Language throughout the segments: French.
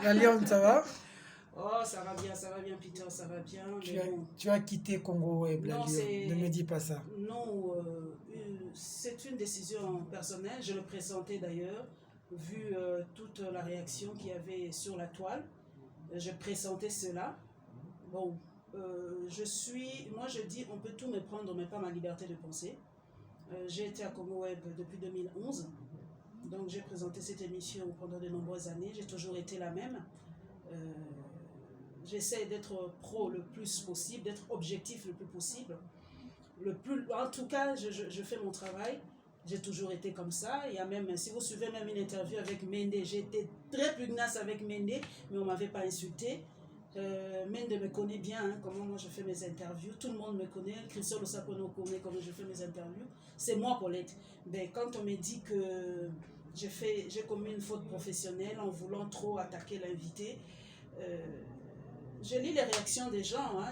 La Lyon, ça va? Oh, ça va bien, Peter, ça va bien. Tu as quitté Congo Web, la Non, Lyon. Ne me dis pas ça. Non, c'est une décision personnelle. Je le pressentais d'ailleurs, vu toute la réaction qu'il y avait sur la toile. Je pressentais cela. Bon, moi je dis, on peut tout me prendre, mais pas ma liberté de penser. J'ai été à Congo Web depuis 2011. Donc j'ai présenté cette émission pendant de nombreuses années. J'ai toujours été la même. J'essaie d'être pro le plus possible, d'être objectif le plus possible. En tout cas, je fais mon travail. J'ai toujours été comme ça. Il y a même, si vous suivez même une interview avec Mende, j'étais très pugnace avec Mende, mais on ne m'avait pas insulté. Mende me connaît bien, hein, comment moi je fais mes interviews. Tout le monde me connaît. Christophe Osapono connaît comment je fais mes interviews. C'est moi, Paulette. Ben, quand on me dit que j'ai commis une faute professionnelle en voulant trop attaquer l'invité, je lis les réactions des gens, hein,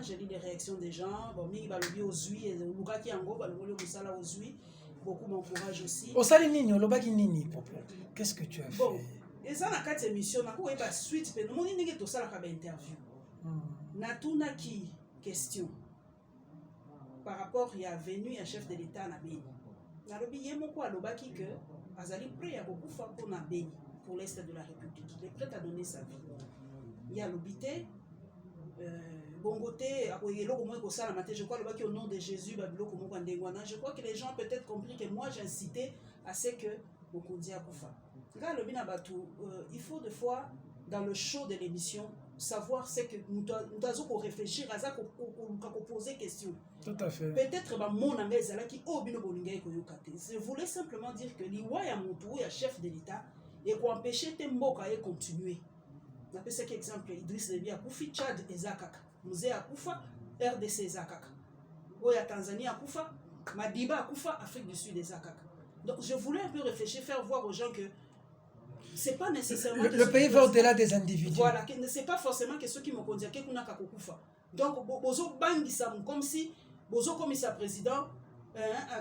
Bon, mi balobi ozui, lukaki yango balongoli musala ozui. Beaucoup m'encouragent aussi. Osali nini, olobaki nini, Popo? Qu'est-ce que tu as fait? Bon, et ça na kati émission, na ko eba suite pe no moni ndenge to sala ka ba interview. Na tuna ki question par rapport ya venu un chef de l'État na Beni. Na lobi ye moko alobaki que azali prêt ya kokufa pour na Beni, pour l'Est de la République. Il est prêt à donner sa vie. Il y a l'obité. Bongoté, je crois au nom de Jésus, je crois que les gens ont peut-être compris que moi j'incitais à ce que Bokondi Akoufa. Il faut des fois, dans le show de l'émission, savoir ce que nous devons réfléchir à ça, poser question. Tout à fait. Peut-être je voulais simplement dire que l'Iwaya Moutou, le chef de l'État, et qu'on empêchait Temboka et continuer. Napesa exemple Idriss Déby akufi Tchad ezakaka Mzee akufa RDC ezakaka Oya Tanzanie akufa Madiba akufa Afrique du Sud ezakaka. Donc je voulais un peu réfléchir, faire voir aux gens que c'est pas nécessairement le pays va au-delà des individus. Voilà, que c'est pas forcément que ceux qui m'ont dit que kuna kakufa. Donc bozo bangisa comme si bozo comme sa président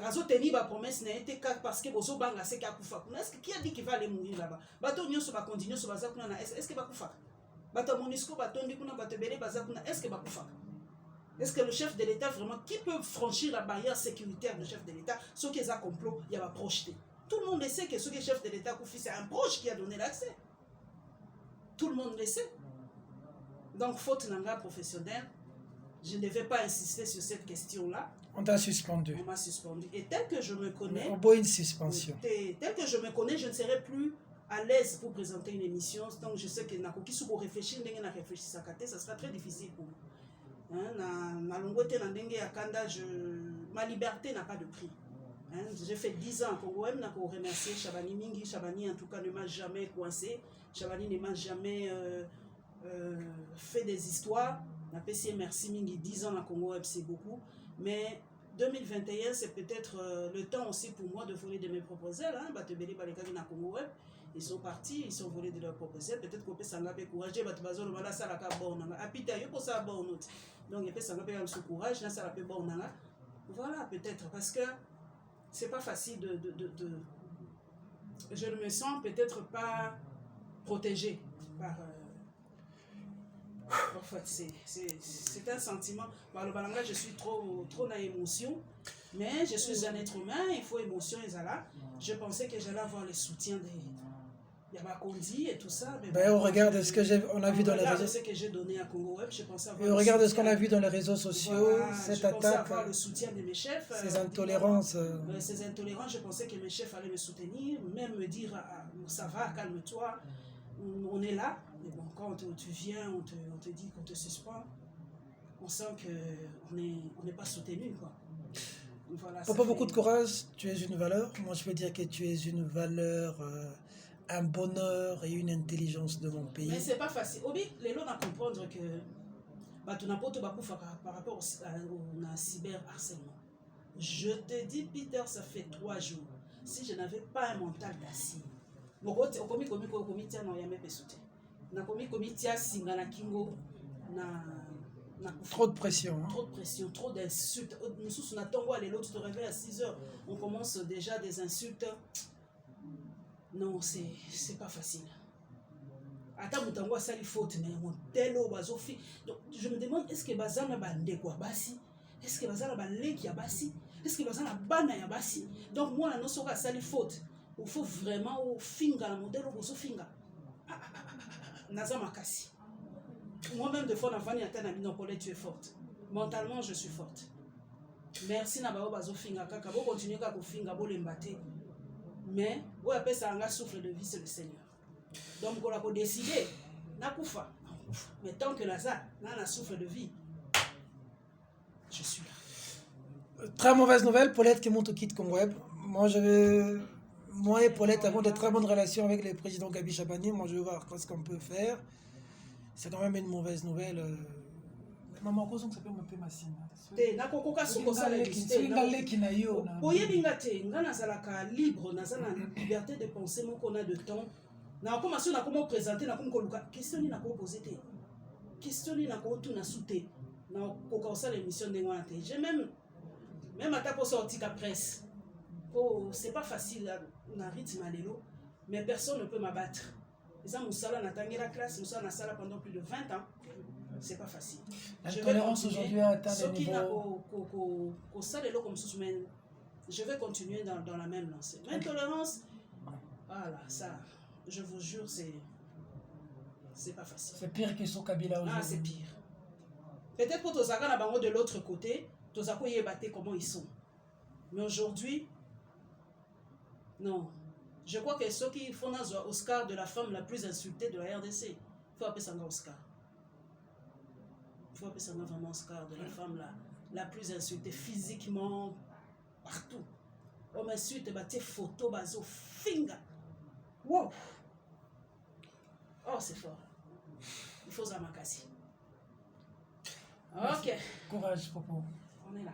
razo teni ba promesse n'a été parce que bozo banga c'est kakufa. Est-ce que qui a dit qu'il va aller mourir là-bas? Bato nyoso ba continuer so baza kuna na est-ce que bakufa? Bato Monisco batondi kuna bato belé baza kuna est-ce que bakufa? Est-ce que le chef de l'État vraiment qui peut franchir la barrière sécuritaire du chef de l'État? Ceux qui ont complot, il y a projeté. Tout le monde le sait que ce qui est chef de l'État Koufi, c'est un proche qui a donné l'accès. Tout le monde le sait. Donc, faute nanga professionnelle, je ne vais pas insister sur cette question-là. On t'a suspendu. On m'a suspendu. Et tel que je me connais... On boit une suspension. Tel que je me connais, je ne serai plus à l'aise pour présenter une émission. Donc, je sais que Nakoki pour réfléchir, ça sera très difficile pour moi. Ma liberté n'a pas de prix. J'ai fait 10 ans pour remercier Chabani Mingi. Chabani en tout cas ne m'a jamais coincé. Chabani ne m'a jamais fait des histoires. Merci Mingi, 10 ans à Congo Web, c'est beaucoup. Mais 2021, c'est peut-être le temps aussi pour moi de voler de mes propres ailes. Ils sont partis, ils sont volés de leurs propres ailes. Peut-être qu'on peut s'engager courage. Donc il peut s'engager avec ce courage. Voilà, peut-être parce que c'est pas facile je ne me sens peut-être pas protégée par parfois c'est un sentiment. Par le balanga, je suis trop dans l'émotion, mais je suis un être humain, il faut émotion et ça là. Je pensais que j'allais avoir le soutien des Yabakondi et tout ça. Mais on regarde ce que on a vu dans les réseaux. Ce que j'ai donné à Congo Web, je pensais avoir. Et on regarde ce qu'on a vu dans les réseaux sociaux, voilà, cette attaque. Je pensais avoir le soutien de mes chefs. Ces intolérances. Ces intolérances, je pensais que mes chefs allaient me soutenir, même me dire ça va, calme-toi, on est là. Mais bon, quand tu viens, on te dit qu'on te suspend, on sent qu'on n'est pas soutenu, quoi. Voilà, pas beaucoup de courage, tu es une valeur. Moi, je peux dire que tu es une valeur, un bonheur et une intelligence de mon pays. Mais c'est pas facile. Obi, les gens doivent comprendre que tu n'as pas par rapport au cyberharcèlement. Je te dis, Peter, ça fait 3 jours. Si je n'avais pas un mental d'acier, trop de pression. Hein? Trop de pression, trop d'insultes. Nous l'autre te réveille à 6 heures. On commence déjà des insultes. Non, c'est pas facile. Attends, mutango asali faute mais modèle au bazofi. Donc je me demande est-ce que bazana bande quoi basi? Est-ce que bazana baleki ya basi? Est-ce que bazana bana ya basi? Donc moi non soka asali faute. Il faut vraiment au finga la modèle au bozo finga. Naza makasi. Moi-même de fois na vani atana bino Paulette tu es forte. Mentalement je suis forte. Merci na bao bazo finga kaka bo continuer ka ko finga bo lembate. Mais où appelle ça un souffle de vie c'est le Seigneur. Donc on a décidé na kufa. Mais tant que Lazare n'a souffle de vie, je suis là. Très mauvaise nouvelle, Paulette qui monte au kit comme web. Moi et Paulette avons de très bonnes relations avec le président Gabi Chabani. Moi je vais voir ce qu'on peut faire. C'est quand même une mauvaise nouvelle. Maman, comment ça peut m'appeler ma signe? Na kokoka soko sala yo. Oyebinga te, nga nazalaka libre, nazala liberté de penser moko na de temps. Na koma so na komo présenter na komo koluka question ni na ko poser te. Question ni na ko tout na souté. Na koka sala émission ndengwa te. J'ai même ata pour sortir ka presse. Oh, c'est pas facile na rythme alelo, mais personne ne peut m'abattre. Ça musala na tangela classe, musala na sala pendant plus de 20 ans. C'est pas facile. La tolérance aujourd'hui a atteint des niveaux. Je vais continuer dans la même lancée. L'intolérance, voilà, ça, je vous jure, c'est pas facile. C'est pire que son Kabila aujourd'hui. Ah, c'est pire. Peut-être pour Tozaka na bango de l'autre côté, Tozako yebate comment ils sont. Mais aujourd'hui, non. Je crois que ceux qui font un Oscar de la femme la plus insultée de la RDC, il faut appeler ça un Oscar. Il faut appeler ça vraiment Oscar de la femme la plus insultée physiquement, partout. On m'insulte, tes photos, bazo, finger. Wow! Oh, c'est fort. Il faut Zamakasi. Ok. Courage, Popo. On est là.